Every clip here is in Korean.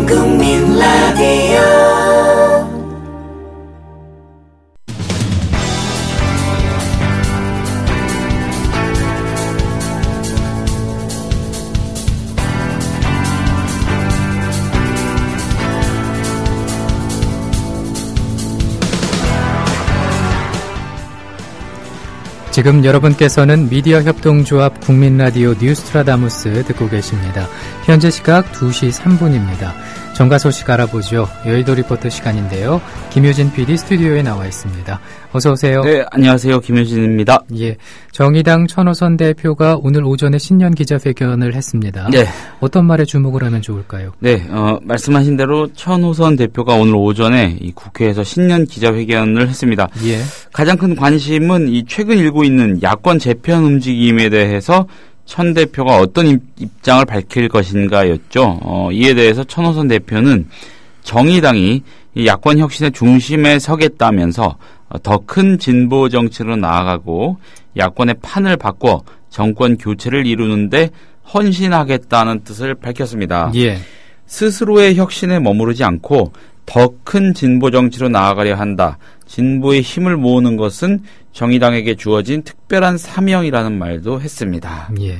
국민 라디오. 지금 여러분께서는 미디어협동조합 국민라디오 뉴스트라다무스 듣고 계십니다. 현재 시각 2시 3분입니다. 정가 소식 알아보죠. 여의도 리포터 시간인데요. 김효진 PD 스튜디오에 나와 있습니다. 어서 오세요. 네, 안녕하세요. 김효진입니다. 예, 정의당 천호선 대표가 오늘 오전에 신년 기자회견을 했습니다. 네. 어떤 말에 주목을 하면 좋을까요? 네, 말씀하신 대로 천호선 대표가 오늘 오전에 이 국회에서 신년 기자회견을 했습니다. 예. 가장 큰 관심은 이 최근 일고 있는 야권 재편 움직임에 대해서 천 대표가 어떤 입장을 밝힐 것인가였죠. 이에 대해서 천호선 대표는 정의당이 이 야권 혁신의 중심에 서겠다면서 더 큰 진보 정치로 나아가고 야권의 판을 바꿔 정권 교체를 이루는데 헌신하겠다는 뜻을 밝혔습니다. 예. 스스로의 혁신에 머무르지 않고 더 큰 진보 정치로 나아가려 한다. 진보의 힘을 모으는 것은 정의당에게 주어진 특별한 사명이라는 말도 했습니다. 예.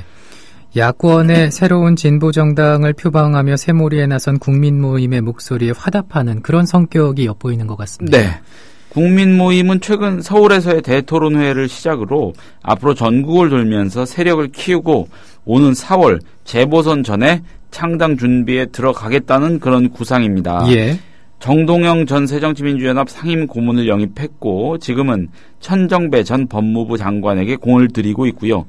야권의 새로운 진보 정당을 표방하며 새몰이에 나선 국민 모임의 목소리에 화답하는 그런 성격이 엿보이는 것 같습니다. 네. 국민 모임은 최근 서울에서의 대토론회를 시작으로 앞으로 전국을 돌면서 세력을 키우고 오는 4월 재보선 전에 창당 준비에 들어가겠다는 그런 구상입니다. 예. 정동영 전 새정치민주연합 상임 고문을 영입했고 지금은 천정배 전 법무부 장관에게 공을 들이고 있고요.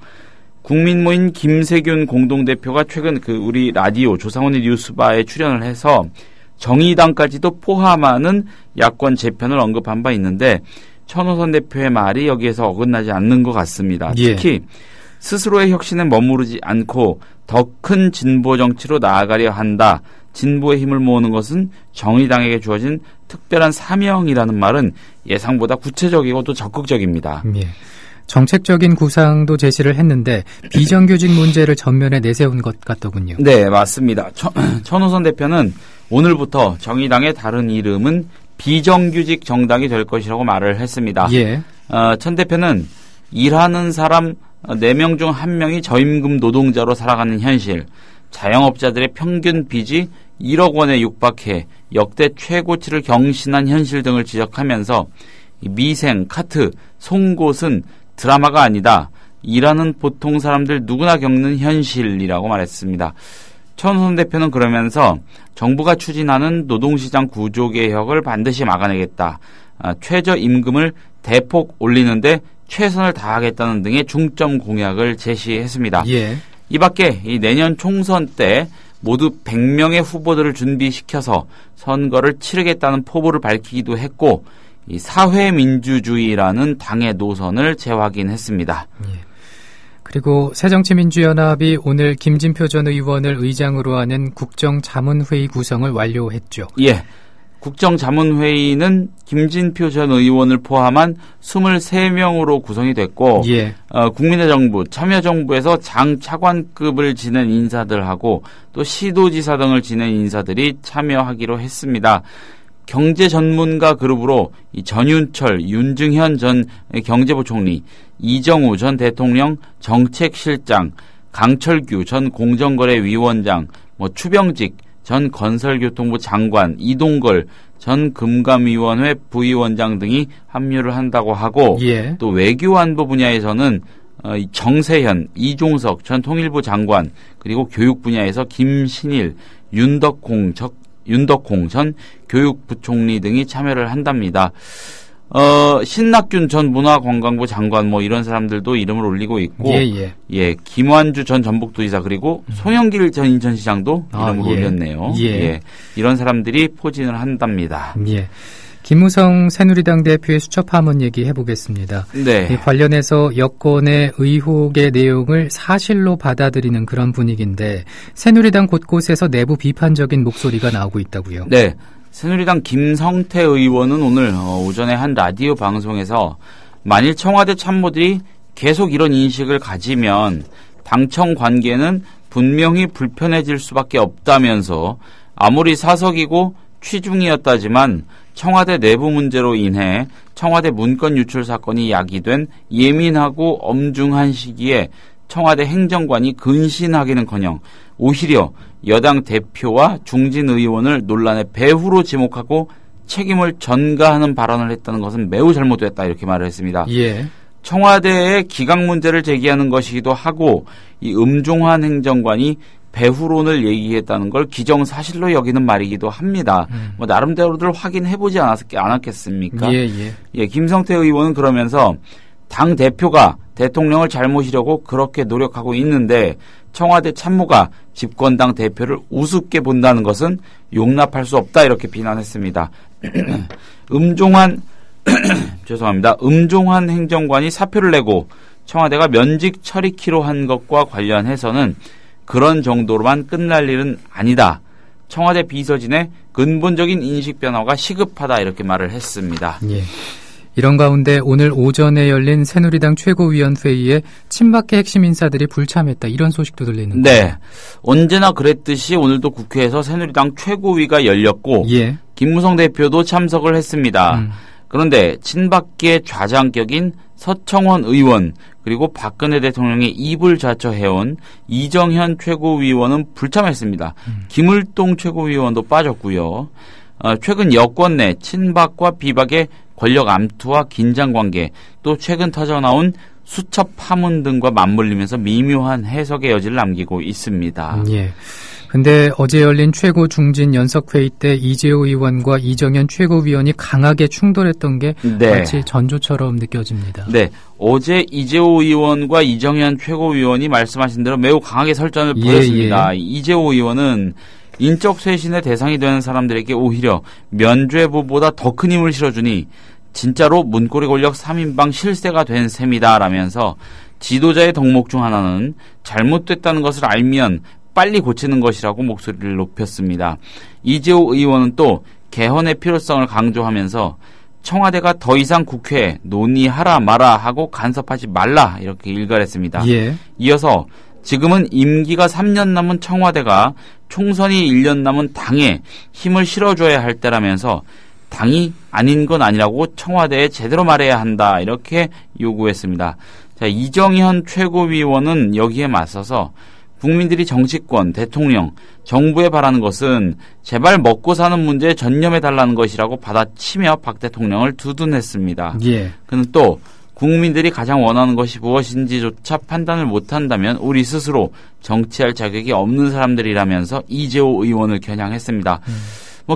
국민모임 김세균 공동대표가 최근 우리 라디오 조상훈의 뉴스바에 출연을 해서 정의당까지도 포함하는 야권 재편을 언급한 바 있는데 천호선 대표의 말이 여기에서 어긋나지 않는 것 같습니다. 예. 특히 스스로의 혁신에 머무르지 않고 더 큰 진보 정치로 나아가려 한다. 진보의 힘을 모으는 것은 정의당에게 주어진 특별한 사명이라는 말은 예상보다 구체적이고 또 적극적입니다. 예. 정책적인 구상도 제시를 했는데 비정규직 문제를 전면에 내세운 것 같더군요. 네, 맞습니다. 천호선 대표는 오늘부터 정의당의 다른 이름은 비정규직 정당이 될 것이라고 말을 했습니다. 예. 천 대표는 일하는 사람 4명 중 1명이 저임금 노동자로 살아가는 현실, 자영업자들의 평균 빚이 1억 원에 육박해 역대 최고치를 경신한 현실 등을 지적하면서 미생, 카트, 송곳은 드라마가 아니다. 일하는 보통 사람들 누구나 겪는 현실이라고 말했습니다. 천호선 대표는 그러면서 정부가 추진하는 노동시장 구조개혁을 반드시 막아내겠다. 최저임금을 대폭 올리는데 최선을 다하겠다는 등의 중점 공약을 제시했습니다. 예. 이 밖에 내년 총선 때 모두 100명의 후보들을 준비시켜서 선거를 치르겠다는 포부를 밝히기도 했고 이 사회민주주의라는 당의 노선을 재확인했습니다. 예. 그리고 새정치민주연합이 오늘 김진표 전 의원을 의장으로 하는 국정자문회의 구성을 완료했죠. 예. 국정자문회의는 김진표 전 의원을 포함한 23명으로 구성이 됐고 예. 국민의 정부, 참여정부에서 장 차관급을 지낸 인사들하고 또 시도지사 등을 지낸 인사들이 참여하기로 했습니다. 경제 전문가 그룹으로 전윤철, 윤중현 전 경제부총리, 이정우 전 대통령 정책실장, 강철규 전 공정거래위원장, 추병직 전 건설교통부 장관, 이동걸 전 금감위원회 부위원장 등이 합류를 한다고 하고 예. 또 외교안보 분야에서는 정세현, 이종석 전 통일부 장관 그리고 교육 분야에서 김신일, 윤덕홍 전 교육부총리 등이 참여를 한답니다. 신낙균 전 문화관광부 장관 이런 사람들도 이름을 올리고 있고 김완주 전 전북도지사 그리고 송영길 전 인천시장도 이름을 올렸네요. 예. 이런 사람들이 포진을 한답니다. 예. 김무성 새누리당 대표의 수첩 파문 얘기해 보겠습니다. 네. 관련해서 여권의 의혹의 내용을 사실로 받아들이는 그런 분위기인데 새누리당 곳곳에서 내부 비판적인 목소리가 나오고 있다고요. 네. 새누리당 김성태 의원은 오늘 오전에 한 라디오 방송에서 만일 청와대 참모들이 계속 이런 인식을 가지면 당청 관계는 분명히 불편해질 수밖에 없다면서 아무리 사석이고 취중이었다지만 청와대 내부 문제로 인해 청와대 문건 유출 사건이 야기된 예민하고 엄중한 시기에 청와대 행정관이 근신하기는커녕 오히려 여당 대표와 중진 의원을 논란의 배후로 지목하고 책임을 전가하는 발언을 했다는 것은 매우 잘못됐다 이렇게 말을 했습니다. 예. 청와대의 기강 문제를 제기하는 것이기도 하고 이 음종환 행정관이 배후론을 얘기했다는 걸 기정사실로 여기는 말이기도 합니다. 뭐 나름대로들 확인해보지 않았겠습니까? 예, 김성태 의원은 그러면서 당 대표가 대통령을 잘 모시려고 그렇게 노력하고 있는데 청와대 참모가 집권당 대표를 우습게 본다는 것은 용납할 수 없다 이렇게 비난했습니다. 음종환 행정관이 사표를 내고 청와대가 면직 처리키로 한 것과 관련해서는 그런 정도로만 끝날 일은 아니다. 청와대 비서진의 근본적인 인식 변화가 시급하다 이렇게 말을 했습니다. 예. 이런 가운데 오늘 오전에 열린 새누리당 최고위원회의에 친박계 핵심 인사들이 불참했다. 이런 소식도 들리는데. 네. 언제나 그랬듯이 오늘도 국회에서 새누리당 최고위가 열렸고 예. 김무성 대표도 참석을 했습니다. 그런데 친박계 좌장격인 서청원 의원 그리고 박근혜 대통령의 입을 자처해온 이정현 최고위원은 불참했습니다. 김을동 최고위원도 빠졌고요. 최근 여권 내 친박과 비박의 권력 암투와 긴장관계 또 최근 터져나온 수첩 파문 등과 맞물리면서 미묘한 해석의 여지를 남기고 있습니다. 예. 근데 어제 열린 최고 중진 연석회의 때 이재호 의원과 이정현 최고위원이 강하게 충돌했던 게 마치 전조처럼 느껴집니다. 네. 어제 이재호 의원과 이정현 최고위원이 말씀하신 대로 매우 강하게 설전을 벌였습니다. 이재호 의원은 인적 쇄신의 대상이 되는 사람들에게 오히려 면죄부보다 더 큰 힘을 실어주니 진짜로 문고리 권력 3인방 실세가 된 셈이다 라면서 지도자의 덕목 중 하나는 잘못됐다는 것을 알면 빨리 고치는 것이라고 목소리를 높였습니다. 이재호 의원은 또 개헌의 필요성을 강조하면서 청와대가 더 이상 국회에 논의하라 마라 하고 간섭하지 말라 이렇게 일갈했습니다. 예. 이어서 지금은 임기가 3년 남은 청와대가 총선이 1년 남은 당에 힘을 실어줘야 할 때라면서 당이 아닌 건 아니라고 청와대에 제대로 말해야 한다 이렇게 요구했습니다. 자, 이정현 최고위원은 여기에 맞서서 국민들이 정치권, 대통령, 정부에 바라는 것은 제발 먹고 사는 문제에 전념해달라는 것이라고 받아치며 박 대통령을 두둔했습니다. 예. 그는 또 국민들이 가장 원하는 것이 무엇인지조차 판단을 못한다면 우리 스스로 정치할 자격이 없는 사람들이라면서 이재호 의원을 겨냥했습니다.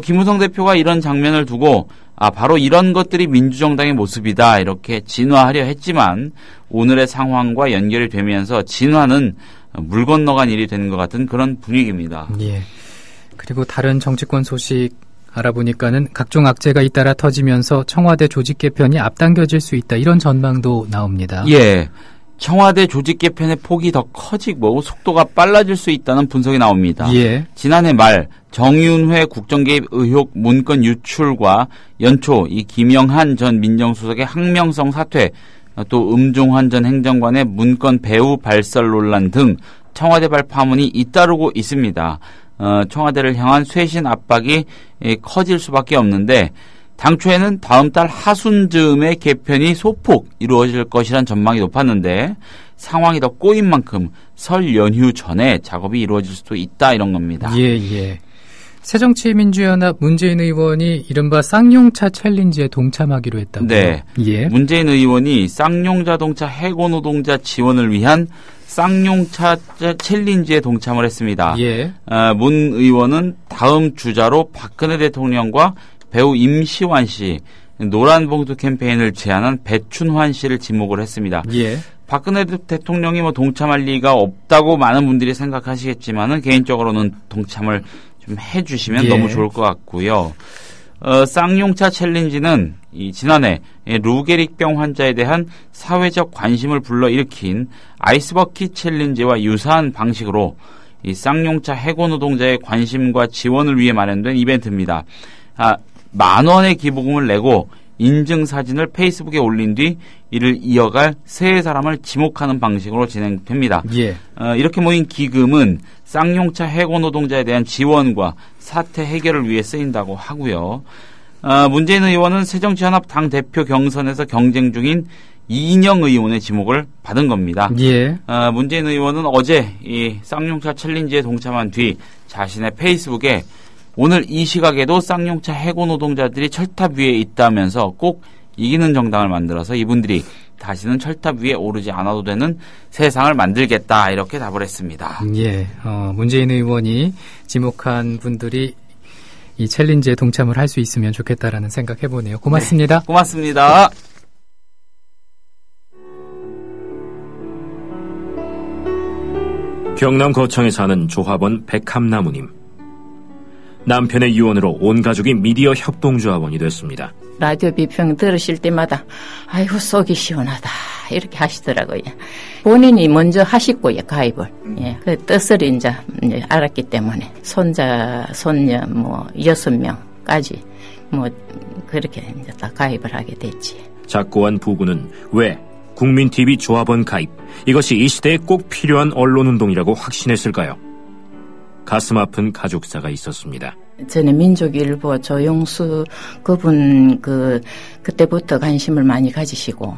김무성 대표가 이런 장면을 두고 바로 이런 것들이 민주정당의 모습이다 이렇게 진화하려 했지만 오늘의 상황과 연결이 되면서 진화는 물 건너간 일이 되는 것 같은 그런 분위기입니다. 예. 그리고 다른 정치권 소식 알아보니까는 각종 악재가 잇따라 터지면서 청와대 조직 개편이 앞당겨질 수 있다 이런 전망도 나옵니다. 예. 청와대 조직 개편의 폭이 더 커지고 속도가 빨라질 수 있다는 분석이 나옵니다. 예. 지난해 말 정윤회 국정개입 의혹 문건 유출과 연초 이 김영한 전 민정수석의 항명성 사퇴 또 음종환 전 행정관의 문건 배후 발설 논란 등 청와대발 파문이 잇따르고 있습니다. 청와대를 향한 쇄신 압박이 커질 수밖에 없는데 당초에는 다음 달 하순 즈음에 개편이 소폭 이루어질 것이란 전망이 높았는데 상황이 더 꼬인 만큼 설 연휴 전에 작업이 이루어질 수도 있다 이런 겁니다. 예. 새정치민주연합 문재인 의원이 이른바 쌍용차 챌린지에 동참하기로 했다고요? 네. 예. 문재인 의원이 쌍용자동차 해고노동자 지원을 위한 쌍용차 챌린지에 동참을 했습니다. 예. 문 의원은 다음 주자로 박근혜 대통령과 배우 임시완 씨, 노란봉투 캠페인을 제안한 배춘환 씨를 지목을 했습니다. 예. 박근혜 대통령이 동참할 리가 없다고 많은 분들이 생각하시겠지만은 개인적으로는 동참을 좀 해주시면 너무 좋을 것 같고요. 쌍용차 챌린지는 지난해 루게릭병 환자에 대한 사회적 관심을 불러일으킨 아이스버킷 챌린지와 유사한 방식으로 이 쌍용차 해고 노동자의 관심과 지원을 위해 마련된 이벤트입니다. 10,000원의 기부금을 내고 인증사진을 페이스북에 올린 뒤 이를 이어갈 세 사람을 지목하는 방식으로 진행됩니다. 예. 이렇게 모인 기금은 쌍용차 해고 노동자에 대한 지원과 사태 해결을 위해 쓰인다고 하고요. 문재인 의원은 새정치연합 당대표 경선에서 경쟁 중인 이인영 의원의 지목을 받은 겁니다. 예. 문재인 의원은 어제 이 쌍용차 챌린지에 동참한 뒤 자신의 페이스북에 오늘 이 시각에도 쌍용차 해고 노동자들이 철탑 위에 있다면서 꼭 이기는 정당을 만들어서 이분들이 다시는 철탑 위에 오르지 않아도 되는 세상을 만들겠다 이렇게 답을 했습니다. 예. 문재인 의원이 지목한 분들이 이 챌린지에 동참을 할 수 있으면 좋겠다라는 생각 해보네요. 고맙습니다. 네, 고맙습니다. 경남 거창에 사는 조합원 백함나무님. 남편의 유언으로 온 가족이 미디어 협동조합원이 됐습니다. 라디오 비평 들으실 때마다 아이고 속이 시원하다 이렇게 하시더라고요. 본인이 먼저 하시고요 가입을. 예, 그 뜻을 이제 알았기 때문에 손자 손녀 6명까지 그렇게 이제 다 가입을 하게 됐지. 작고한 부부는 왜 국민TV 조합원 가입, 이것이 이 시대에 꼭 필요한 언론운동이라고 확신했을까요? 가슴 아픈 가족사가 있었습니다. 전에 민족일보 조용수 그분 그때부터 관심을 많이 가지시고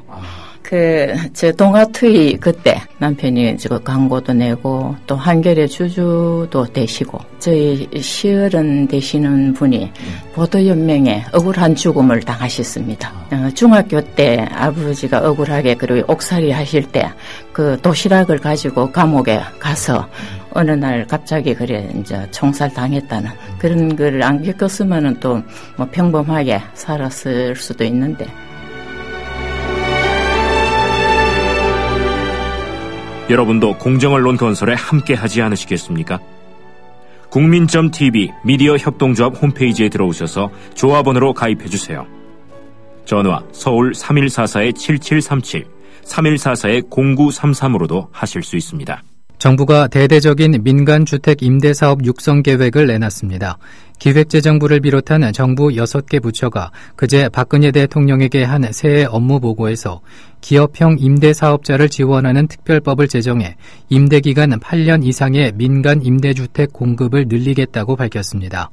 저 동아투이 그때 남편이 광고도 내고 또 한겨레 주주도 되시고 저희 시어른 되시는 분이 보도연맹에 억울한 죽음을 당하셨습니다. 중학교 때 아버지가 억울하게 그리고 옥살이 하실 때 그 도시락을 가지고 감옥에 가서 어느 날 갑자기 이제 총살 당했다는 그런 걸 안 겪었으면은 또 평범하게 살았을 수도 있는데. 여러분도 공정언론 건설에 함께하지 않으시겠습니까? 국민.tv 미디어 협동조합 홈페이지에 들어오셔서 조합원으로 가입해주세요. 전화 서울 3144-7737, 3144-0933으로도 하실 수 있습니다. 정부가 대대적인 민간주택 임대사업 육성 계획을 내놨습니다. 기획재정부를 비롯한 정부 6개 부처가 그제 박근혜 대통령에게 한 새해 업무 보고에서 기업형 임대사업자를 지원하는 특별법을 제정해 임대기간 8년 이상의 민간 임대주택 공급을 늘리겠다고 밝혔습니다.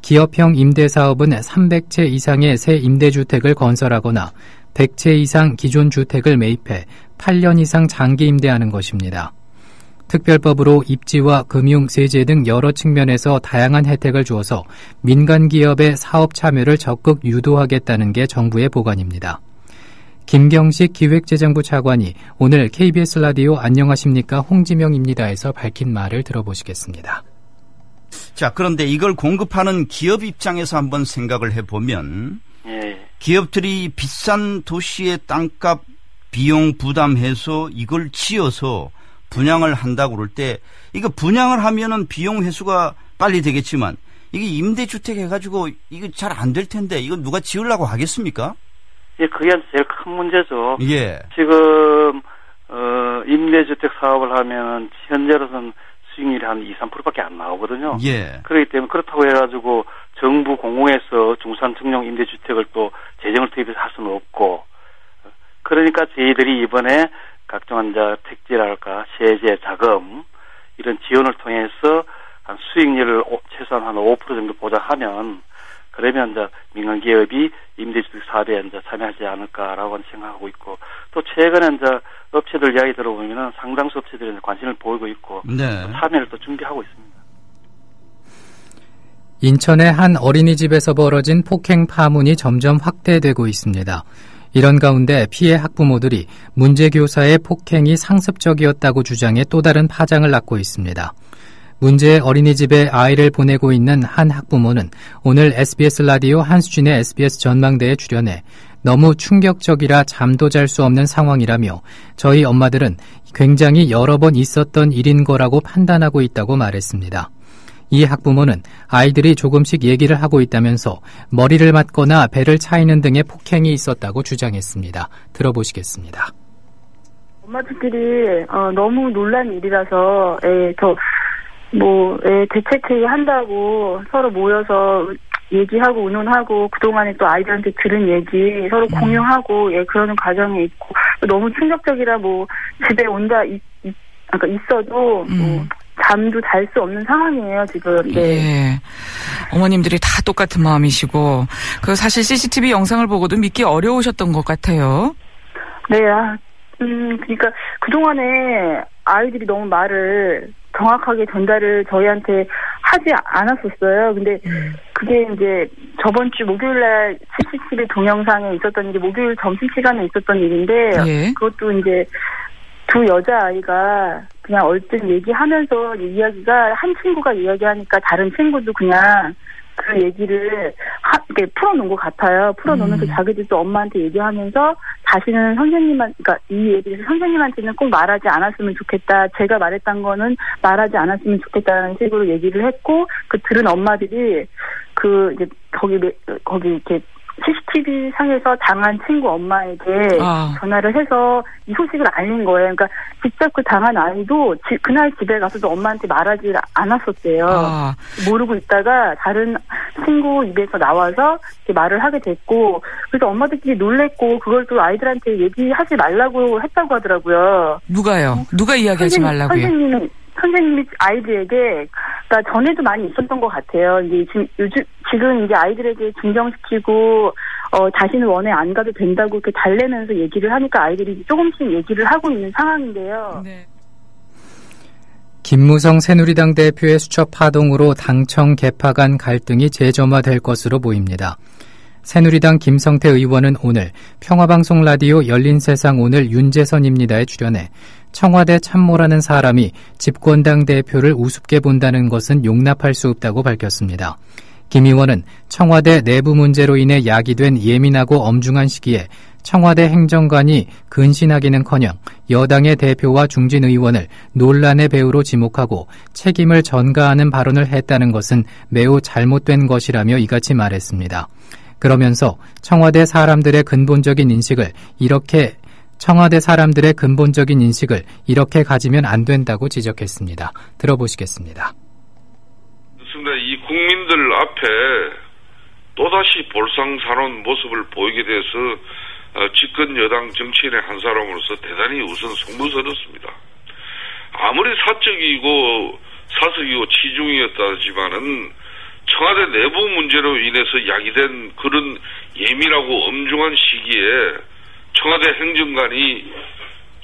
기업형 임대사업은 300채 이상의 새 임대주택을 건설하거나 100채 이상 기존 주택을 매입해 8년 이상 장기 임대하는 것입니다. 특별법으로 입지와 금융, 세제 등 여러 측면에서 다양한 혜택을 주어서 민간 기업의 사업 참여를 적극 유도하겠다는 게 정부의 보관입니다. 김경식 기획재정부 차관이 오늘 KBS 라디오 안녕하십니까 홍지명입니다에서 밝힌 말을 들어보시겠습니다. 자, 그런데 이걸 공급하는 기업 입장에서 한번 생각을 해보면 기업들이 비싼 도시의 땅값 비용 부담해서 이걸 지어서 분양을 한다고 그럴 때 이거 분양을 하면은 비용 회수가 빨리 되겠지만 이게 임대주택 해가지고 이거 잘 안 될 텐데 이거 누가 지으려고 하겠습니까? 예, 그게 제일 큰 문제죠. 예. 지금 임대주택 사업을 하면 현재로서는 수익률이 한 2-3%밖에 안 나오거든요. 예. 그렇기 때문에 그렇다고 해가지고 정부 공공에서 중산층용 임대주택을 또 재정을 투입해서 할 수는 없고 그러니까 저희들이 이번에 각종 택지랄까 세제, 자금 이런 지원을 통해서 한 수익률을 최소한 한 5% 정도 보장하면 그러면 민간 기업이 임대주택 사업에 참여하지 않을까라고 생각하고 있고 또 최근에 업체들 이야기 들어보면은 상당수 업체들이 관심을 보이고 있고 참여를 또 준비하고 있습니다. 인천의 한 어린이집에서 벌어진 폭행 파문이 점점 확대되고 있습니다. 이런 가운데 피해 학부모들이 문제 교사의 폭행이 상습적이었다고 주장해 또 다른 파장을 낳고 있습니다. 문제 어린이집에 아이를 보내고 있는 한 학부모는 오늘 SBS 라디오 한수진의 SBS 전망대에 출연해 너무 충격적이라 잠도 잘 수 없는 상황이라며 저희 엄마들은 굉장히 여러 번 있었던 일인 거라고 판단하고 있다고 말했습니다. 이 학부모는 아이들이 조금씩 얘기를 하고 있다면서 머리를 맞거나 배를 차이는 등의 폭행이 있었다고 주장했습니다. 들어보시겠습니다. 엄마들끼리 너무 놀란 일이라서 애 대책회의 한다고 서로 모여서 얘기하고 의논하고 그동안에 또 아이들한테 들은 얘기 서로 공유하고 예 그러는 과정에 있고 너무 충격적이라 뭐 집에 온다 그러니까 있어도 뭐 잠도 잘 수 없는 상황이에요 지금. 네. 예. 어머님들이 다 똑같은 마음이시고 그 사실 CCTV 영상을 보고도 믿기 어려우셨던 것 같아요. 네. 그러니까 그동안에 아이들이 너무 말을 정확하게 전달을 저희한테 하지 않았었어요. 근데 그게 이제 저번 주 목요일날 CCTV 동영상에 있었던 일이 목요일 점심시간에 있었던 일인데 예. 그것도 이제 두 여자아이가 그냥 얼핏 얘기하면서 이야기가 한 친구가 이야기하니까 다른 친구도 그냥 그 얘기를 이렇게 풀어놓은 것 같아요. 풀어놓으면서 자기들도 엄마한테 얘기하면서 자신은 그러니까 이 얘기를 선생님한테는 꼭 말하지 않았으면 좋겠다. 제가 말했던 거는 말하지 않았으면 좋겠다는 식으로 얘기를 했고, 그 들은 엄마들이 이제 거기 이렇게 CCTV 상에서 당한 친구 엄마에게 전화를 해서 이 소식을 알린 거예요. 그러니까 직접 그 당한 아이도 그날 집에 가서도 엄마한테 말하지 않았었대요. 모르고 있다가 다른 친구 입에서 나와서 이렇게 말을 하게 됐고, 그래서 엄마들끼리 놀랬고 그걸 또 아이들한테 얘기하지 말라고 했다고 하더라고요. 누가요? 누가 이야기하지 말라고요? 선생님이 아이들에게, 그러니까 전에도 많이 있었던 것 같아요. 이제 지금 이제 아이들에게 진정시키고, 자신은 원에 안 가도 된다고 이렇게 달래면서 얘기를 하니까 아이들이 조금씩 얘기를 하고 있는 상황인데요. 네. 김무성 새누리당 대표의 수첩 파동으로 당청 개파 간 갈등이 재점화될 것으로 보입니다. 새누리당 김성태 의원은 오늘 평화방송 라디오 열린세상 오늘 윤재선입니다에 출연해 청와대 참모라는 사람이 집권당 대표를 우습게 본다는 것은 용납할 수 없다고 밝혔습니다. 김 의원은 청와대 내부 문제로 인해 야기된 예민하고 엄중한 시기에 청와대 행정관이 근신하기는커녕 여당의 대표와 중진 의원을 논란의 배우로 지목하고 책임을 전가하는 발언을 했다는 것은 매우 잘못된 것이라며 이같이 말했습니다. 그러면서 청와대 사람들의 근본적인 인식을 이렇게 가지면 안 된다고 지적했습니다. 들어보시겠습니다. 그렇습니다. 이 국민들 앞에 또다시 볼상사나운 모습을 보이게 돼서 집권 여당 정치인의 한 사람으로서 대단히 우선 속물스럽습니다. 아무리 사적이고 사석이고 치중이었다지만은 청와대 내부 문제로 인해서 야기된 그런 예민하고 엄중한 시기에 청와대 행정관이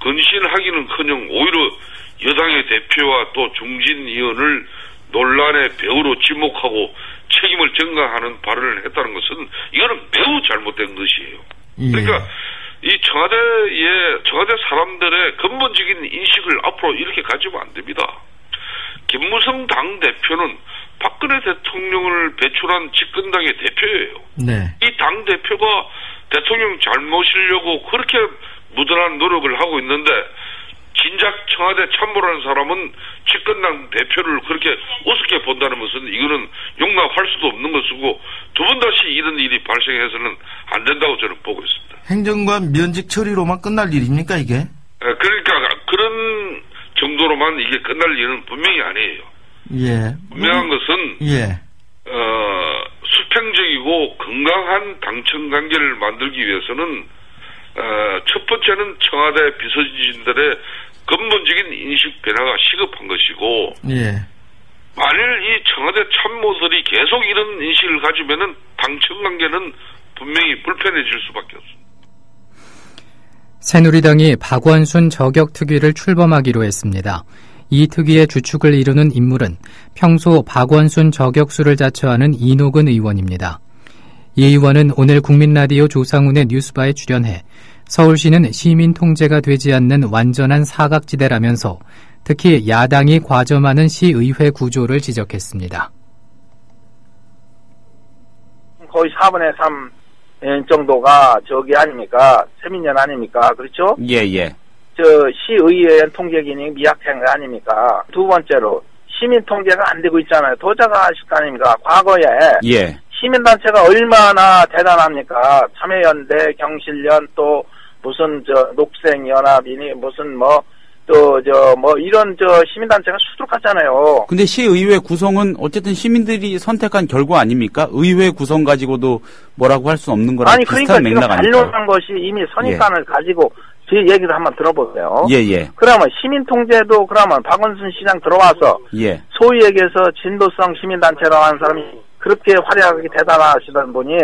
근신하기는커녕 오히려 여당의 대표와 또 중진 의원을 논란의 배우로 지목하고 책임을 전가하는 발언을 했다는 것은 이거는 매우 잘못된 것이에요. 그러니까 이 청와대 사람들의 근본적인 인식을 앞으로 이렇게 가지면 안 됩니다. 김무성 당대표는 박근혜 대통령을 배출한 집권당의 대표예요. 네. 이 당대표가 대통령 잘 모시려고 그렇게 무던한 노력을 하고 있는데 진작 청와대 참모라는 사람은 집권당 대표를 그렇게 우습게 본다는 것은 이거는 용납할 수도 없는 것이고 두 번 다시 이런 일이 발생해서는 안 된다고 저는 보고 있습니다. 행정관 면직 처리로만 끝날 일입니까 이게? 그러니까 그런 정도로만 이게 끝날 일은 분명히 아니에요. 예. 분명한 것은 수평적이고 건강한 당청 관계를 만들기 위해서는 첫 번째는 청와대 비서진들의 근본적인 인식 변화가 시급한 것이고 만일 이 청와대 참모들이 계속 이런 인식을 가지면은 당청 관계는 분명히 불편해질 수밖에 없습니다. 새누리당이 박원순 저격특위를 출범하기로 했습니다. 이 특위의 주축을 이루는 인물은 평소 박원순 저격수를 자처하는 이노근 의원입니다. 이 의원은 오늘 국민라디오 조상훈의 뉴스바에 출연해 서울시는 시민 통제가 되지 않는 완전한 사각지대라면서 특히 야당이 과점하는 시의회 구조를 지적했습니다. 거의 4분의 3 정도가 저기 아닙니까? 세민연 아닙니까? 그렇죠? 예. 시의회 통제 기능이 미약한 거 아닙니까? 두 번째로 시민 통제가 안 되고 있잖아요. 도자가 아실 거 아닙니까? 과거에 시민단체가 얼마나 대단합니까? 참여연대, 경실련 또 무슨 녹색연합이니 무슨 또 이런 시민단체가 수두룩하잖아요. 근데 시의회 구성은 어쨌든 시민들이 선택한 결과 아닙니까? 의회 구성 가지고도 뭐라고 할 수 없는 거랑 비슷한 맥락 아닙니까? 지금 반론한 것이 이미 선입관을 가지고 제 얘기를 한번 들어보세요. 예. 그러면 시민통제도 그러면 박원순 시장 들어와서 소위 얘기해서 진도성 시민단체라고 하는 사람이 그렇게 화려하게 대단하시던 분이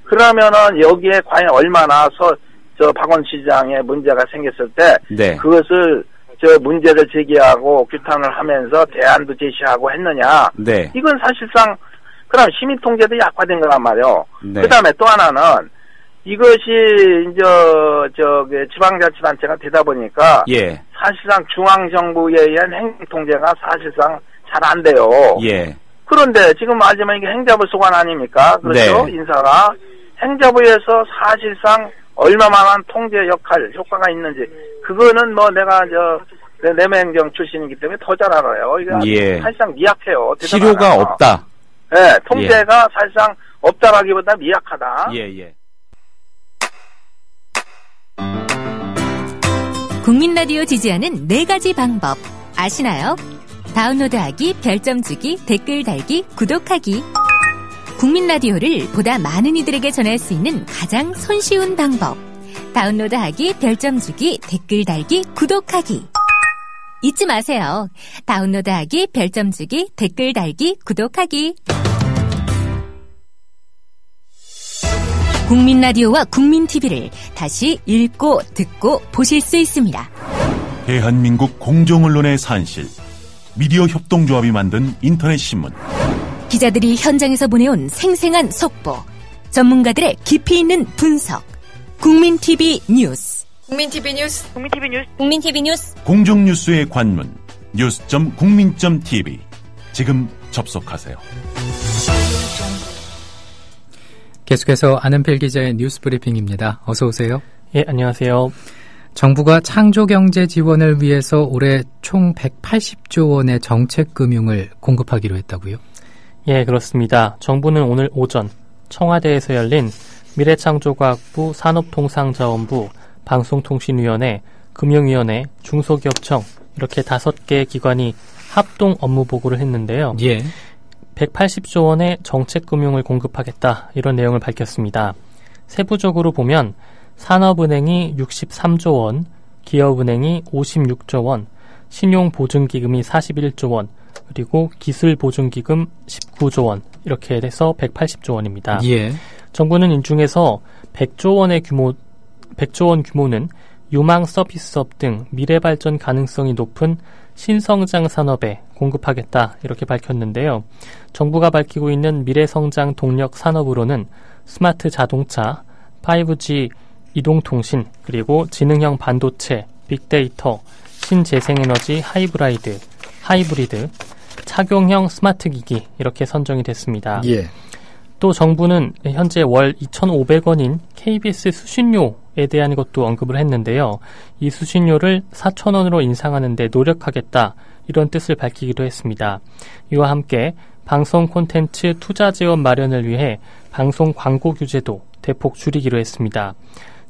그러면은 여기에 과연 얼마나 박원순 시장의 문제가 생겼을 때 그것을 문제를 제기하고 규탄을 하면서 대안도 제시하고 했느냐. 이건 사실상 그럼 시민통제도 약화된 거란 말이에요. 그 다음에 또 하나는 이것이 지방자치단체가 되다 보니까 사실상 중앙정부에 의한 행정통제가 사실상 잘 안 돼요. 그런데 지금 마지막에 이게 행자부 소관 아닙니까? 그렇죠? 인사가 행자부에서 사실상 얼마만한 통제 효과가 있는지 그거는 내가 내무행정 출신이기 때문에 더 잘 알아요. 이게 사실상 미약해요. 실효가 없다. 네, 통제가 사실상 없다라기보다 미약하다. 국민 라디오 지지하는 4가지 방법 아시나요? 다운로드하기, 별점 주기, 댓글 달기, 구독하기. 국민 라디오를 보다 많은 이들에게 전할 수 있는 가장 손쉬운 방법. 다운로드하기, 별점 주기, 댓글 달기, 구독하기. 잊지 마세요. 다운로드하기, 별점 주기, 댓글 달기, 구독하기. 국민 라디오와 국민 TV를 다시 읽고 듣고 보실 수 있습니다. 대한민국 공정언론의 산실. 미디어 협동조합이 만든 인터넷 신문. 기자들이 현장에서 보내온 생생한 속보, 전문가들의 깊이 있는 분석. 국민TV 뉴스. 국민TV 뉴스. 국민TV 뉴스. 국민TV 뉴스. 공정뉴스의 관문 news.국민.tv. 지금 접속하세요. 계속해서 아는필 기자의 뉴스 브리핑입니다. 어서 오세요. 예, 안녕하세요. 정부가 창조경제 지원을 위해서 올해 총 180조 원의 정책금융을 공급하기로 했다고요? 예, 그렇습니다. 정부는 오늘 오전 청와대에서 열린 미래창조과학부 산업통상자원부 방송통신위원회 금융위원회 중소기업청 이렇게 5개 기관이 합동 업무 보고를 했는데요. 180조 원의 정책금융을 공급하겠다 이런 내용을 밝혔습니다. 세부적으로 보면 산업은행이 63조 원, 기업은행이 56조 원, 신용보증기금이 41조 원, 그리고 기술보증기금 19조 원 이렇게 돼서 180조 원입니다. 정부는 이 중에서 100조 원 규모는 유망 서비스업 등 미래발전 가능성이 높은 신성장 산업에 공급하겠다 이렇게 밝혔는데요. 정부가 밝히고 있는 미래성장 동력 산업으로는 스마트 자동차, 5G 이동통신, 그리고 지능형 반도체, 빅데이터, 신재생에너지 하이브리드, 착용형 스마트기기 이렇게 선정이 됐습니다. 또 정부는 현재 월 2,500원인 KBS 수신료에 대한 것도 언급을 했는데요. 이 수신료를 4,000원으로 인상하는 데 노력하겠다 이런 뜻을 밝히기도 했습니다. 이와 함께 방송 콘텐츠 투자 지원 마련을 위해 방송 광고 규제도 대폭 줄이기로 했습니다.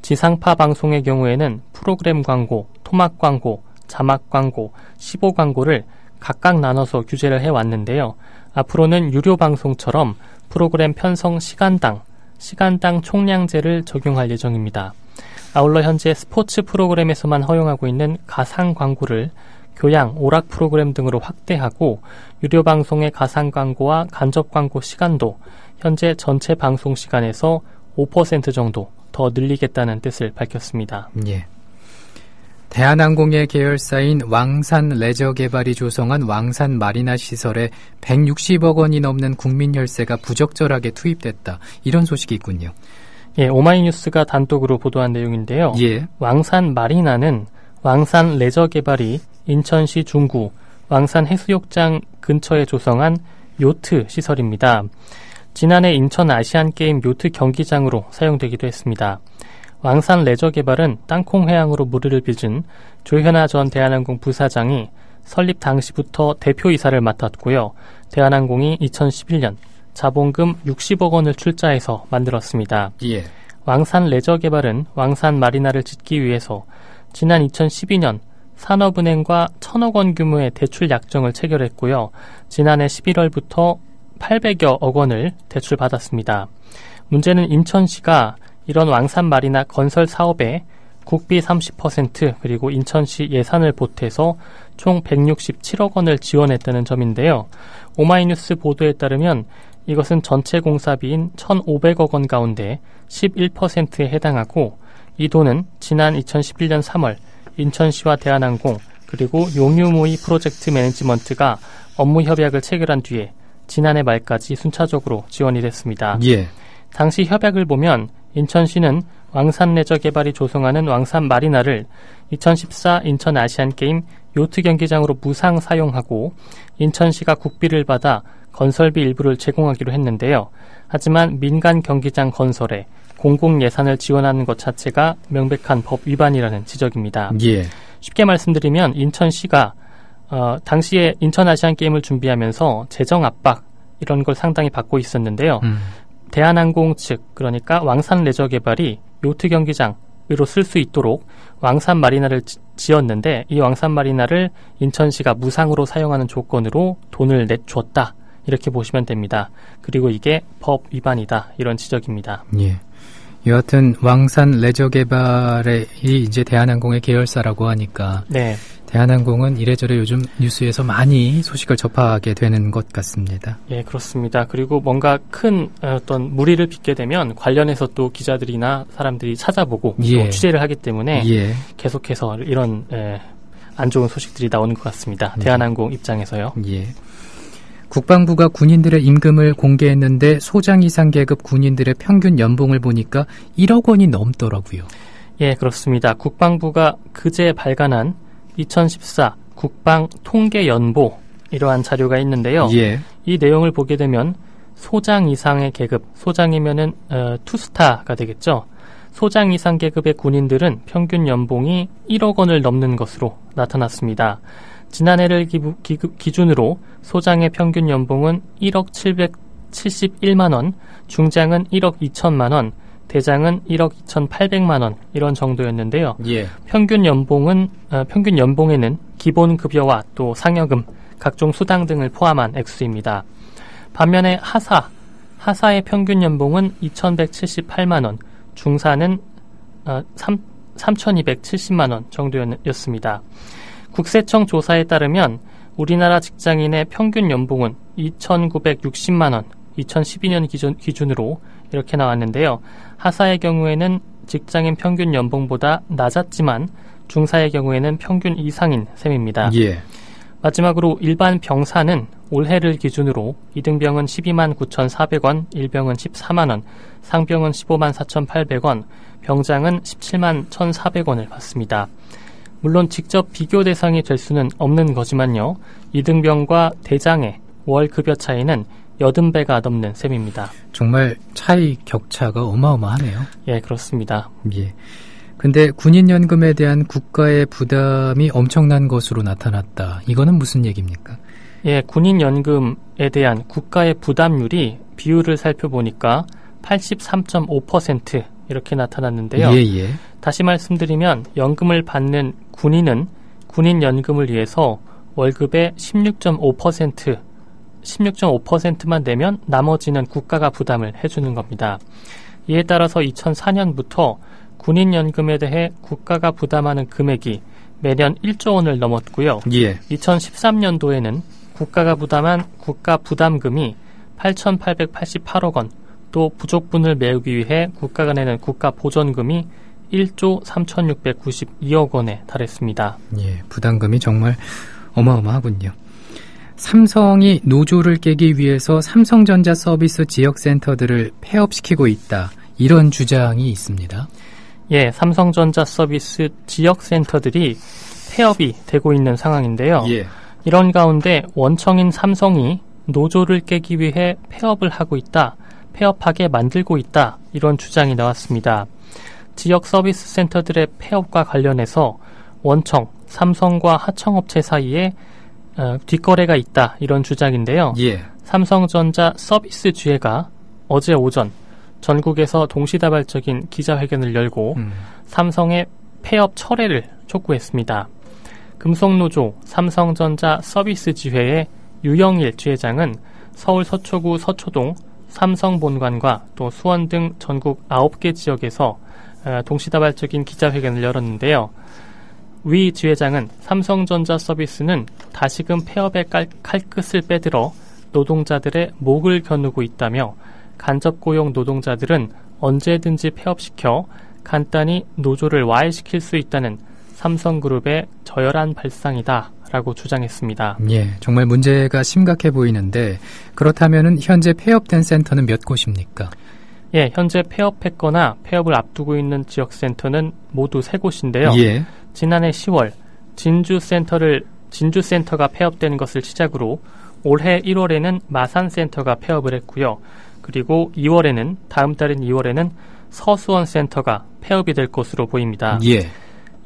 지상파 방송의 경우에는 프로그램 광고, 토막 광고, 자막 광고, 15광고를 각각 나눠서 규제를 해왔는데요. 앞으로는 유료 방송처럼 프로그램 편성 시간당 총량제를 적용할 예정입니다. 아울러 현재 스포츠 프로그램에서만 허용하고 있는 가상 광고를 교양, 오락 프로그램 등으로 확대하고 유료 방송의 가상 광고와 간접 광고 시간도 현재 전체 방송 시간에서 5% 정도 더 늘리겠다는 뜻을 밝혔습니다. 대한항공의 계열사인 왕산레저개발이 조성한 왕산마리나 시설에 160억 원이 넘는 국민혈세가 부적절하게 투입됐다. 이런 소식이 있군요. 예, 오마이뉴스가 단독으로 보도한 내용인데요. 왕산마리나는 왕산레저개발이 인천시 중구 왕산해수욕장 근처에 조성한 요트 시설입니다. 지난해 인천 아시안게임 요트 경기장으로 사용되기도 했습니다. 왕산 레저개발은 땅콩회항으로 무리를 빚은 조현아 전 대한항공 부사장이 설립 당시부터 대표이사를 맡았고요. 대한항공이 2011년 자본금 60억 원을 출자해서 만들었습니다. 왕산 레저개발은 왕산 마리나를 짓기 위해서 지난 2012년 산업은행과 1,000억 원 규모의 대출 약정을 체결했고요. 지난해 11월부터 800여억 원을 대출받았습니다. 문제는 인천시가 이런 왕산마리나 건설 사업에 국비 30% 그리고 인천시 예산을 보태서 총 167억 원을 지원했다는 점인데요. 오마이뉴스 보도에 따르면 이것은 전체 공사비인 1,500억 원 가운데 11%에 해당하고 이 돈은 지난 2011년 3월 인천시와 대한항공 그리고 용유무이 프로젝트 매니지먼트가 업무 협약을 체결한 뒤에 지난해 말까지 순차적으로 지원이 됐습니다. 예. 당시 협약을 보면 인천시는 왕산레저개발이 조성하는 왕산마리나를 2014 인천 아시안게임 요트 경기장으로 무상 사용하고 인천시가 국비를 받아 건설비 일부를 제공하기로 했는데요. 하지만 민간 경기장 건설에 공공 예산을 지원하는 것 자체가 명백한 법 위반이라는 지적입니다. 예. 쉽게 말씀드리면 인천시가 당시에 인천 아시안게임을 준비하면서 재정 압박 이런 걸 상당히 받고 있었는데요. 대한항공 측 그러니까 왕산레저개발이 요트 경기장으로 쓸 수 있도록 왕산마리나를 지었는데 이 왕산마리나를 인천시가 무상으로 사용하는 조건으로 돈을 내줬다. 이렇게 보시면 됩니다. 그리고 이게 법 위반이다. 이런 지적입니다. 예. 여하튼 왕산 레저 개발이 이제 대한항공의 계열사라고 하니까 네. 대한항공은 이래저래 요즘 뉴스에서 많이 소식을 접하게 되는 것 같습니다. 예, 그렇습니다. 그리고 뭔가 큰 어떤 무리를 빚게 되면 관련해서 또 기자들이나 사람들이 찾아보고 예. 또 취재를 하기 때문에 예. 계속해서 이런 안 좋은 소식들이 나오는 것 같습니다. 대한항공 입장에서요. 예. 국방부가 군인들의 임금을 공개했는데 소장 이상 계급 군인들의 평균 연봉을 보니까 1억 원이 넘더라고요. 예, 그렇습니다. 국방부가 그제 발간한 2014 국방 통계 연보 이러한 자료가 있는데요. 예. 이 내용을 보게 되면 소장 이상의 계급, 소장이면은 투스타가 되겠죠. 소장 이상 계급의 군인들은 평균 연봉이 1억 원을 넘는 것으로 나타났습니다. 지난해를 기준으로 소장의 평균 연봉은 1억 771만 원, 중장은 1억 2천만 원, 대장은 1억 2,800만 원 이런 정도였는데요. 예. 평균 연봉에는 기본 급여와 또 상여금, 각종 수당 등을 포함한 액수입니다. 반면에 하사의 평균 연봉은 2,178만 원, 중사는 3,270만 원 정도였습니다. 국세청 조사에 따르면 우리나라 직장인의 평균 연봉은 2,960만 원, 2012년 기준으로 이렇게 나왔는데요. 하사의 경우에는 직장인 평균 연봉보다 낮았지만 중사의 경우에는 평균 이상인 셈입니다. 예. 마지막으로 일반 병사는 올해를 기준으로 2등병은 12만 9,400원, 1병은 14만 원, 상병은 15만 4,800원, 병장은 17만 1,400원을 받습니다. 물론 직접 비교 대상이 될 수는 없는 거지만요. 2등병과 대장의 월 급여 차이는 80배가 넘는 셈입니다. 정말 차이 격차가 어마어마하네요. 예, 그렇습니다. 예. 근데 군인연금에 대한 국가의 부담이 엄청난 것으로 나타났다. 이거는 무슨 얘기입니까? 예, 군인연금에 대한 국가의 부담률이 비율을 살펴보니까 83.5% 이렇게 나타났는데요. 예. 다시 말씀드리면 연금을 받는 군인은 군인연금을 위해서 월급의 16.5%만 내면 나머지는 국가가 부담을 해주는 겁니다. 이에 따라서 2004년부터 군인연금에 대해 국가가 부담하는 금액이 매년 1조 원을 넘었고요. 예. 2013년도에는 국가가 부담한 국가 부담금이 8,888억 원, 또 부족분을 메우기 위해 국가가 내는 국가 보전금이 1조 3,692억 원에 달했습니다. 예, 부담금이 정말 어마어마하군요. 삼성이 노조를 깨기 위해서 삼성전자 서비스 지역센터들을 폐업시키고 있다. 이런 주장이 있습니다. 예, 삼성전자 서비스 지역센터들이 폐업이 되고 있는 상황인데요. 예. 이런 가운데 원청인 삼성이 노조를 깨기 위해 폐업을 하고 있다. 폐업하게 만들고 있다. 이런 주장이 나왔습니다. 지역 서비스 센터들의 폐업과 관련해서 원청, 삼성과 하청업체 사이에 뒷거래가 있다. 이런 주장인데요. 예. 삼성전자 서비스주회가 어제 오전 전국에서 동시다발적인 기자회견을 열고 삼성의 폐업 철회를 촉구했습니다. 금속노조 삼성전자 서비스지회의 유영일 지회장은 서울 서초구 서초동 삼성본관과 또 수원 등 전국 9개 지역에서 동시다발적인 기자회견을 열었는데요. 위 지회장은 삼성전자 서비스는 다시금 폐업의 칼끝을 빼들어 노동자들의 목을 겨누고 있다며 간접고용 노동자들은 언제든지 폐업시켜 간단히 노조를 와해시킬 수 있다는 삼성그룹의 저열한 발상이다 라고 주장했습니다. 예, 정말 문제가 심각해 보이는데 그렇다면 현재 폐업된 센터는 몇 곳입니까? 예, 현재 폐업했거나 폐업을 앞두고 있는 지역센터는 모두 3곳인데요. 예. 지난해 10월 진주센터가 폐업되는 것을 시작으로 올해 1월에는 마산센터가 폐업을 했고요. 그리고 2월에는 다음 달인 2월에는 서수원센터가 폐업이 될 것으로 보입니다. 예.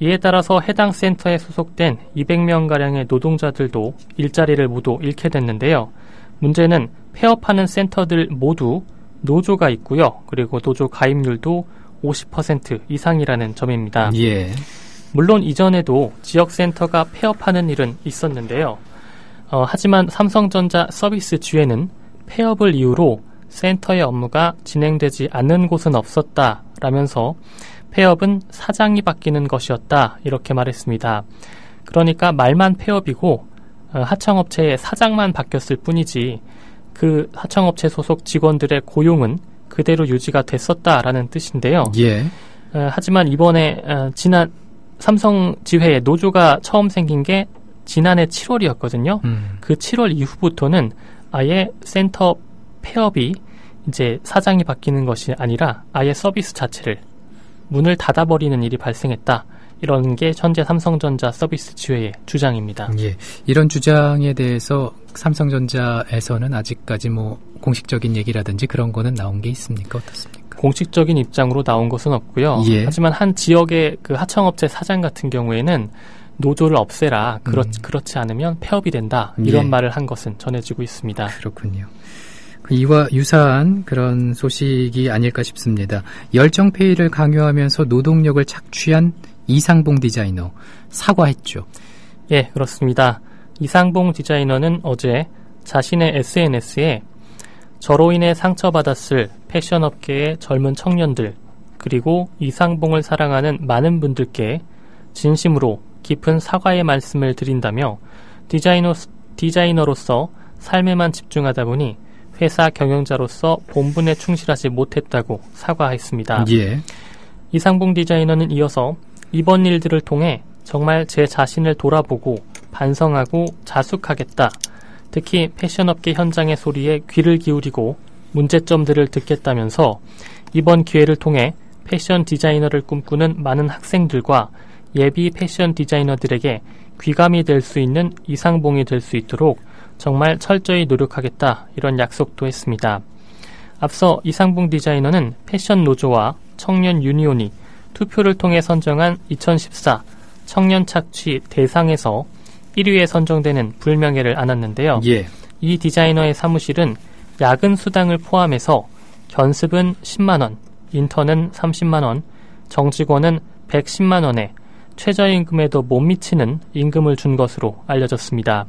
이에 따라서 해당 센터에 소속된 200명가량의 노동자들도 일자리를 모두 잃게 됐는데요. 문제는 폐업하는 센터들 모두 노조가 있고요. 그리고 노조 가입률도 50% 이상이라는 점입니다. 예. 물론 이전에도 지역센터가 폐업하는 일은 있었는데요. 하지만 삼성전자 서비스지회는 폐업을 이유로 센터의 업무가 진행되지 않는 곳은 없었다라면서 폐업은 사장이 바뀌는 것이었다 이렇게 말했습니다. 그러니까 말만 폐업이고 하청업체의 사장만 바뀌었을 뿐이지 그 하청업체 소속 직원들의 고용은 그대로 유지가 됐었다라는 뜻인데요. 예. 하지만 이번에 지난 삼성지회의 노조가 처음 생긴 게 지난해 7월이었거든요. 그 7월 이후부터는 아예 센터 폐업이 이제 사장이 바뀌는 것이 아니라 아예 서비스 자체를 문을 닫아버리는 일이 발생했다. 이런 게 현재 삼성전자 서비스 지회의 주장입니다. 예, 이런 주장에 대해서 삼성전자에서는 아직까지 뭐 공식적인 얘기라든지 그런 거는 나온 게 있습니까? 어떻습니까? 공식적인 입장으로 나온 것은 없고요. 예. 하지만 한 지역의 그 하청업체 사장 같은 경우에는 노조를 없애라. 그렇지 않으면 폐업이 된다. 이런 예. 말을 한 것은 전해지고 있습니다. 그렇군요. 이와 유사한 그런 소식이 아닐까 싶습니다. 열정페이를 강요하면서 노동력을 착취한 이상봉 디자이너 사과했죠. 예, 그렇습니다. 이상봉 디자이너는 어제 자신의 SNS에 저로 인해 상처받았을 패션업계의 젊은 청년들 그리고 이상봉을 사랑하는 많은 분들께 진심으로 깊은 사과의 말씀을 드린다며 디자이너로서 삶에만 집중하다 보니 회사 경영자로서 본분에 충실하지 못했다고 사과했습니다. 예. 이상봉 디자이너는 이어서 이번 일들을 통해 정말 제 자신을 돌아보고 반성하고 자숙하겠다. 특히 패션업계 현장의 소리에 귀를 기울이고 문제점들을 듣겠다면서 이번 기회를 통해 패션 디자이너를 꿈꾸는 많은 학생들과 예비 패션 디자이너들에게 귀감이 될 수 있는 이상봉이 될 수 있도록 정말 철저히 노력하겠다 이런 약속도 했습니다. 앞서 이상봉 디자이너는 패션 노조와 청년 유니온이 투표를 통해 선정한 2014 청년 착취 대상에서 1위에 선정되는 불명예를 안았는데요. 예. 이 디자이너의 사무실은 야근 수당을 포함해서 견습은 10만 원, 인턴은 30만 원, 정직원은 110만 원에 최저임금에도 못 미치는 임금을 준 것으로 알려졌습니다.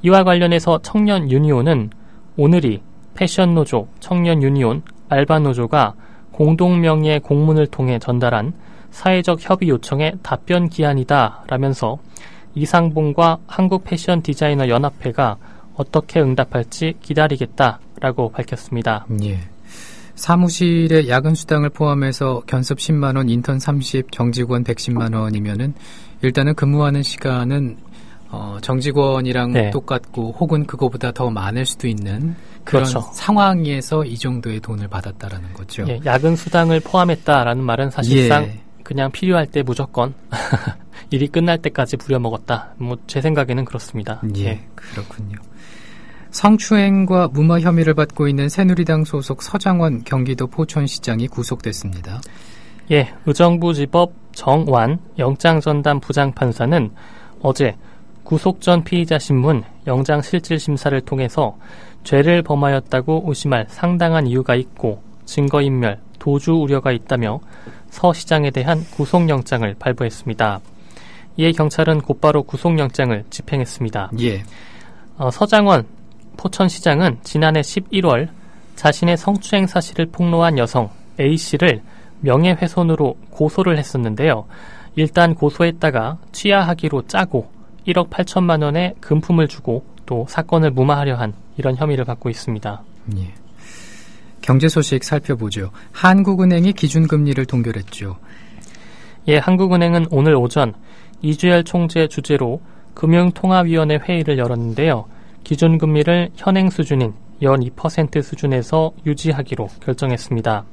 이와 관련해서 청년 유니온은 오늘이 패션노조, 청년유니온, 알바노조가 공동명의 공문을 통해 전달한 사회적 협의 요청의 답변 기한이다 라면서 이상봉과 한국패션디자이너연합회가 어떻게 응답할지 기다리겠다라고 밝혔습니다. 예. 사무실에 야근 수당을 포함해서 견습 10만 원, 인턴 30, 정직원 110만 원이면은 일단은 근무하는 시간은 정직원이랑 네. 똑같고 혹은 그거보다 더 많을 수도 있는 그런 그렇죠. 상황에서 이 정도의 돈을 받았다라는 거죠. 예, 야근 수당을 포함했다라는 말은 사실상 예. 그냥 필요할 때 무조건 일이 끝날 때까지 부려먹었다. 뭐 제 생각에는 그렇습니다. 예, 그렇군요. 성추행과 무마 혐의를 받고 있는 새누리당 소속 서장원 경기도 포천시장이 구속됐습니다. 예, 의정부지법 정완 영장전담 부장판사는 어제 구속 전 피의자 신문 영장실질심사를 통해서 죄를 범하였다고 의심할 상당한 이유가 있고 증거인멸, 도주 우려가 있다며 서 시장에 대한 구속영장을 발부했습니다. 이에 경찰은 곧바로 구속영장을 집행했습니다. 예. 서장원 포천시장은 지난해 11월 자신의 성추행 사실을 폭로한 여성 A씨를 명예훼손으로 고소를 했었는데요. 일단 고소했다가 취하하기로 짜고 1억 8천만 원의 금품을 주고 또 사건을 무마하려 한 이런 혐의를 받고 있습니다. 예. 경제 소식 살펴보죠. 한국은행이 기준금리를 동결했죠. 예, 한국은행은 오늘 오전 이주열 총재 주재로 금융통화위원회 회의를 열었는데요. 기준금리를 현행 수준인 연 2% 수준에서 유지하기로 결정했습니다.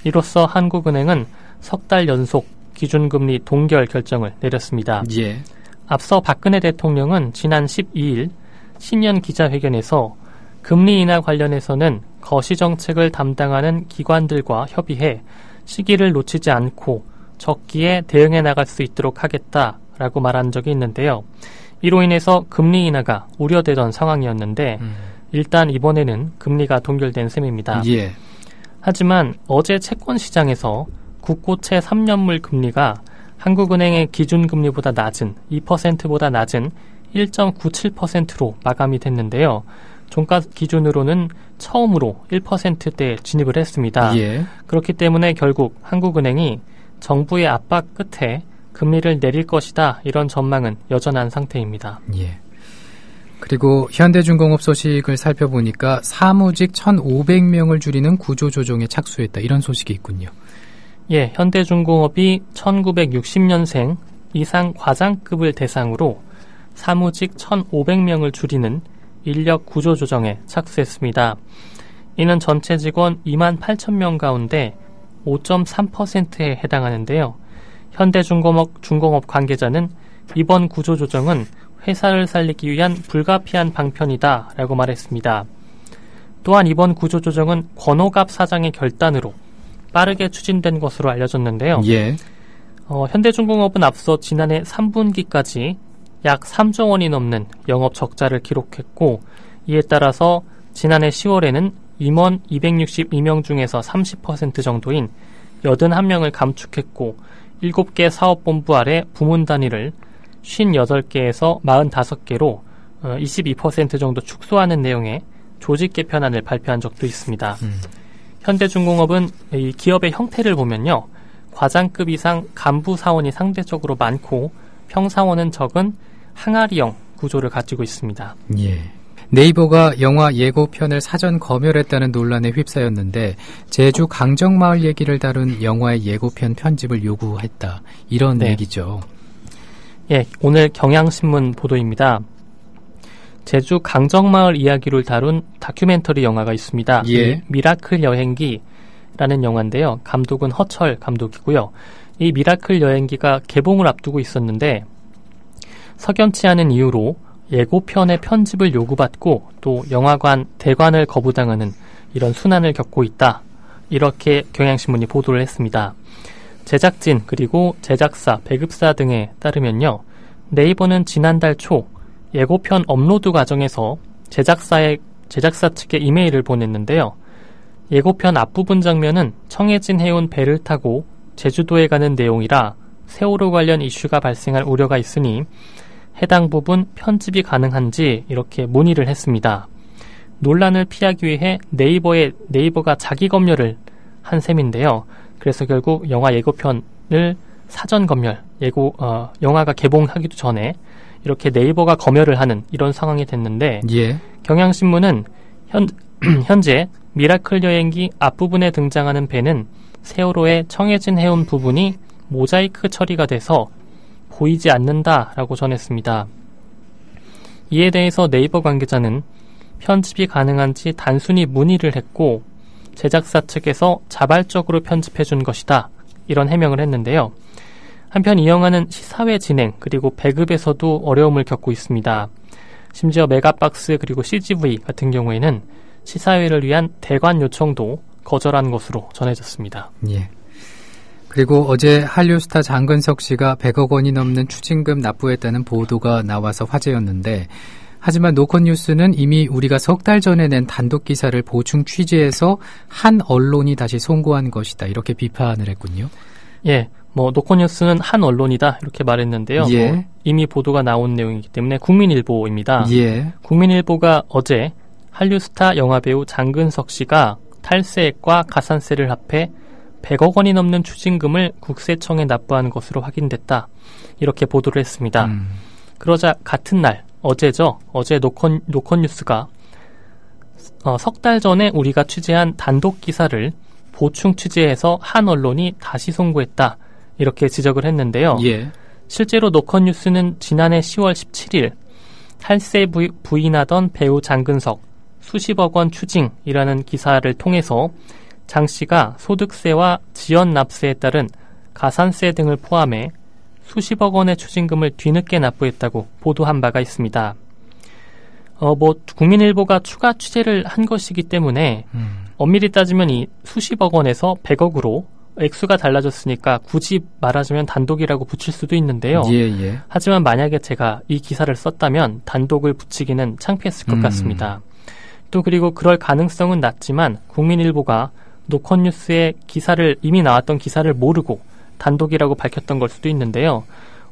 이로써 한국은행은 석 달 연속 기준금리 동결 결정을 내렸습니다. 예. 앞서 박근혜 대통령은 지난 12일 신년 기자회견에서 금리 인하 관련해서는 거시정책을 담당하는 기관들과 협의해 시기를 놓치지 않고 적기에 대응해 나갈 수 있도록 하겠다라고 말한 적이 있는데요. 이로 인해서 금리 인하가 우려되던 상황이었는데 일단 이번에는 금리가 동결된 셈입니다. 예. 하지만 어제 채권시장에서 국고채 3년물 금리가 한국은행의 기준금리보다 낮은 2%보다 낮은 1.97%로 마감이 됐는데요. 종가 기준으로는 처음으로 1%대에 진입을 했습니다. 예. 그렇기 때문에 결국 한국은행이 정부의 압박 끝에 금리를 내릴 것이다, 이런 전망은 여전한 상태입니다. 예. 그리고 현대중공업 소식을 살펴보니까 사무직 1,500명을 줄이는 구조조정에 착수했다, 이런 소식이 있군요. 예, 현대중공업이 1960년생 이상 과장급을 대상으로 사무직 1,500명을 줄이는 인력 구조조정에 착수했습니다. 이는 전체 직원 28,000명 가운데 5.3%에 해당하는데요. 현대중공업 관계자는 이번 구조조정은 회사를 살리기 위한 불가피한 방편이다 라고 말했습니다. 또한 이번 구조조정은 권오갑 사장의 결단으로 빠르게 추진된 것으로 알려졌는데요. 예. 현대중공업은 앞서 지난해 3분기까지 약 3조 원이 넘는 영업 적자를 기록했고, 이에 따라서 지난해 10월에는 임원 262명 중에서 30% 정도인 81명을 감축했고 7개 사업본부 아래 부문 단위를 58개에서 45개로 22% 정도 축소하는 내용의 조직 개편안을 발표한 적도 있습니다. 현대중공업은 이 기업의 형태를 보면요, 과장급 이상 간부 사원이 상대적으로 많고 평사원은 적은 항아리형 구조를 가지고 있습니다. 예. 네이버가 영화 예고편을 사전 검열했다는 논란에 휩싸였는데 제주 강정마을 얘기를 다룬 영화의 예고편 편집을 요구했다, 이런 얘기죠. 예, 오늘 경향신문 보도입니다. 제주 강정마을 이야기를 다룬 다큐멘터리 영화가 있습니다. 예. 미라클 여행기라는 영화인데요. 감독은 허철 감독이고요. 이 미라클 여행기가 개봉을 앞두고 있었는데 석연치 않은 이유로 예고편의 편집을 요구받고 또 영화관 대관을 거부당하는 이런 순환을 겪고 있다, 이렇게 경향신문이 보도를 했습니다. 제작진 그리고 제작사, 배급사 등에 따르면요, 네이버는 지난달 초 예고편 업로드 과정에서 제작사 측에 이메일을 보냈는데요. 예고편 앞부분 장면은 청해진 해운 배를 타고 제주도에 가는 내용이라 세월호 관련 이슈가 발생할 우려가 있으니 해당 부분 편집이 가능한지 이렇게 문의를 했습니다. 논란을 피하기 위해 네이버가 자기 검열을 한 셈인데요. 그래서 결국 영화 예고편을 사전 검열, 영화가 개봉하기도 전에 이렇게 네이버가 검열을 하는 이런 상황이 됐는데, 예. 경향신문은 현재 미라클 여행기 앞부분에 등장하는 배는 세월호의 청해진 해운 부분이 모자이크 처리가 돼서 보이지 않는다라고 전했습니다. 이에 대해서 네이버 관계자는 편집이 가능한지 단순히 문의를 했고 제작사 측에서 자발적으로 편집해준 것이다, 이런 해명을 했는데요. 한편 이 영화는 시사회 진행 그리고 배급에서도 어려움을 겪고 있습니다. 심지어 메가박스 그리고 CGV 같은 경우에는 시사회를 위한 대관 요청도 거절한 것으로 전해졌습니다. 예. 그리고 어제 한류스타 장근석 씨가 100억 원이 넘는 추징금 납부했다는 보도가 나와서 화제였는데, 하지만 노컷뉴스는 이미 우리가 석 달 전에 낸 단독 기사를 보충 취재해서 한 언론이 다시 송고한 것이다, 이렇게 비판을 했군요. 예, 노컷뉴스는 한 언론이다 이렇게 말했는데요. 예. 이미 보도가 나온 내용이기 때문에 국민일보입니다. 예. 국민일보가 어제 한류스타 영화배우 장근석 씨가 탈세액과 가산세를 합해 100억 원이 넘는 추징금을 국세청에 납부한 것으로 확인됐다. 이렇게 보도를 했습니다. 그러자 같은 날, 어제죠. 어제 노컷뉴스가 석 달 전에 우리가 취재한 단독 기사를 보충 취재해서 한 언론이 다시 송고했다. 이렇게 지적을 했는데요. 예. 실제로 노컷뉴스는 지난해 10월 17일 탈세 부인하던 배우 장근석 수십억 원 추징이라는 기사를 통해서 장 씨가 소득세와 지연납세에 따른 가산세 등을 포함해 수십억 원의 추징금을 뒤늦게 납부했다고 보도한 바가 있습니다. 국민일보가 추가 취재를 한 것이기 때문에 엄밀히 따지면 이 수십억 원에서 100억으로 액수가 달라졌으니까 굳이 말하자면 단독이라고 붙일 수도 있는데요. 예. 하지만 만약에 제가 이 기사를 썼다면 단독을 붙이기는 창피했을 것 같습니다. 또 그리고 그럴 가능성은 낮지만 국민일보가 노컷뉴스의 이미 나왔던 기사를 모르고 단독이라고 밝혔던 걸 수도 있는데요.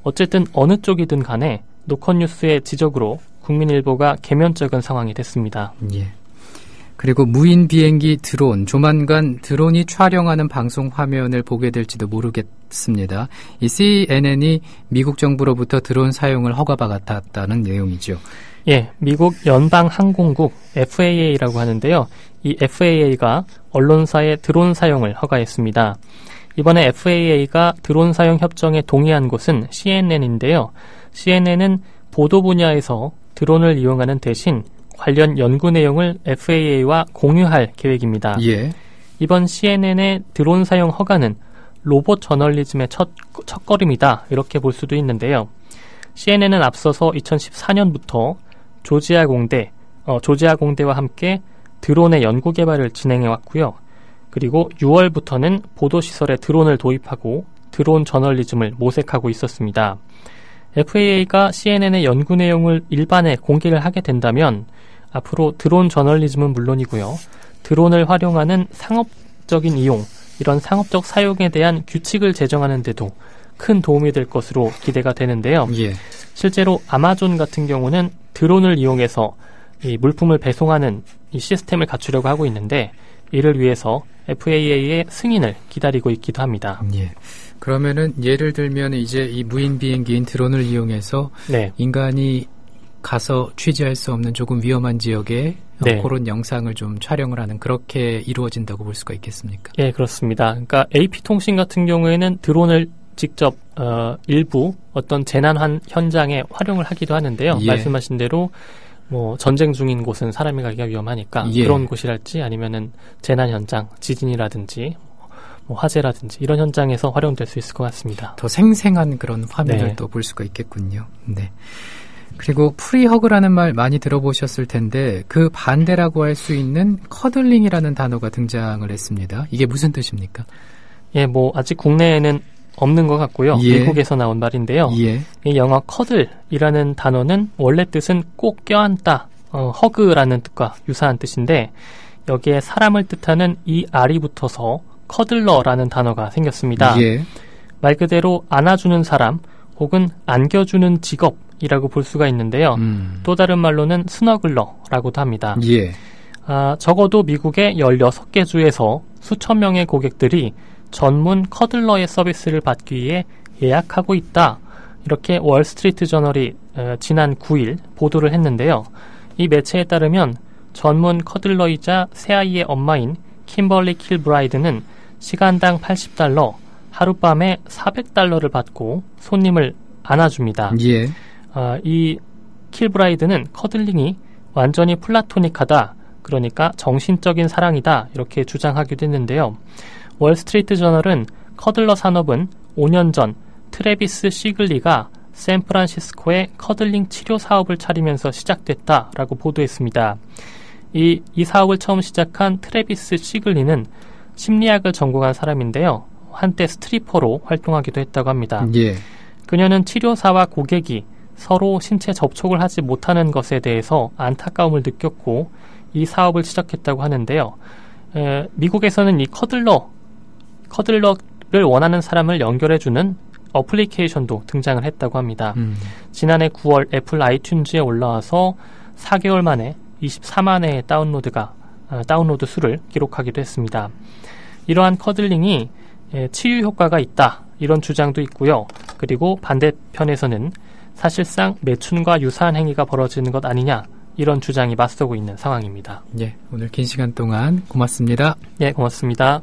어쨌든 어느 쪽이든 간에 노컷뉴스의 지적으로 국민일보가 개면적인 상황이 됐습니다. 예. 그리고 무인 비행기 드론, 조만간 드론이 촬영하는 방송 화면을 보게 될지도 모르겠습니다. 이 CNN이 미국 정부로부터 드론 사용을 허가받았다는 내용이죠. 예, 미국 연방항공국 FAA라고 하는데요. 이 FAA가 언론사의 드론 사용을 허가했습니다. 이번에 FAA가 드론 사용 협정에 동의한 곳은 CNN인데요. CNN은 보도 분야에서 드론을 이용하는 대신 관련 연구 내용을 FAA와 공유할 계획입니다. 예. 이번 CNN의 드론 사용 허가는 로봇 저널리즘의 첫걸음이다 이렇게 볼 수도 있는데요. CNN은 앞서서 2014년부터 조지아 공대와 함께 드론의 연구 개발을 진행해왔고요. 그리고 6월부터는 보도시설에 드론을 도입하고 드론 저널리즘을 모색하고 있었습니다. FAA가 CNN의 연구 내용을 일반에 공개를 하게 된다면 앞으로 드론 저널리즘은 물론이고요. 드론을 활용하는 상업적인 이용, 이런 상업적 사용에 대한 규칙을 제정하는 데도 큰 도움이 될 것으로 기대가 되는데요. 예. 실제로 아마존 같은 경우는 드론을 이용해서 이 물품을 배송하는 이 시스템을 갖추려고 하고 있는데 이를 위해서 FAA의 승인을 기다리고 있기도 합니다. 예. 그러면은 예를 들면 이제 이 무인 비행기인 드론을 이용해서 네. 인간이 가서 취재할 수 없는 조금 위험한 지역에 네. 그런 영상을 좀 촬영을 하는 그렇게 이루어진다고 볼 수가 있겠습니까? 예, 그렇습니다. 그러니까 AP통신 같은 경우에는 드론을 직접 일부 어떤 재난 현장에 활용을 하기도 하는데요. 예. 말씀하신 대로 전쟁 중인 곳은 사람이 가기가 위험하니까 예. 그런 곳이랄지 아니면은 재난 현장, 지진이라든지 화재라든지 이런 현장에서 활용될 수 있을 것 같습니다. 더 생생한 그런 화면을 볼 수가 있겠군요. 네. 그리고 프리허그라는 말 많이 들어보셨을 텐데 그 반대라고 할 수 있는 커들링이라는 단어가 등장을 했습니다. 이게 무슨 뜻입니까? 예, 아직 국내에는 없는 것 같고요. 예. 미국에서 나온 말인데요. 예. 이 영어 커들이라는 단어는 원래 뜻은 꼭 껴안다, 허그라는 뜻과 유사한 뜻인데 여기에 사람을 뜻하는 이 R이 붙어서 커들러라는 단어가 생겼습니다. 예. 말 그대로 안아주는 사람 혹은 안겨주는 직업이라고 볼 수가 있는데요. 또 다른 말로는 스너글러라고도 합니다. 예. 적어도 미국의 16개 주에서 수천 명의 고객들이 전문 커들러의 서비스를 받기 위해 예약하고 있다. 이렇게 월스트리트 저널이 지난 9일 보도를 했는데요. 이 매체에 따르면 전문 커들러이자 새아이의 엄마인 킴벌리 킬브라이드는 시간당 $80, 하룻밤에 $400를 받고 손님을 안아줍니다. 예. 이 킬브라이드는 커들링이 완전히 플라토닉하다. 그러니까 정신적인 사랑이다. 이렇게 주장하기도 했는데요. 월스트리트 저널은 커들러 산업은 5년 전 트래비스 시글리가 샌프란시스코에 커들링 치료 사업을 차리면서 시작됐다라고 보도했습니다. 이 사업을 처음 시작한 트래비스 시글리는 심리학을 전공한 사람인데요. 한때 스트리퍼로 활동하기도 했다고 합니다. 예. 그녀는 치료사와 고객이 서로 신체 접촉을 하지 못하는 것에 대해서 안타까움을 느꼈고 이 사업을 시작했다고 하는데요. 미국에서는 이 커들러 원하는 사람을 연결해주는 어플리케이션도 등장을 했다고 합니다. 지난해 9월 애플 아이튠즈에 올라와서 4개월 만에 24만 회의 다운로드 수를 기록하기도 했습니다. 이러한 커들링이 치유 효과가 있다, 이런 주장도 있고요. 그리고 반대편에서는 사실상 매춘과 유사한 행위가 벌어지는 것 아니냐, 이런 주장이 맞서고 있는 상황입니다. 오늘 긴 시간 동안 고맙습니다. 고맙습니다.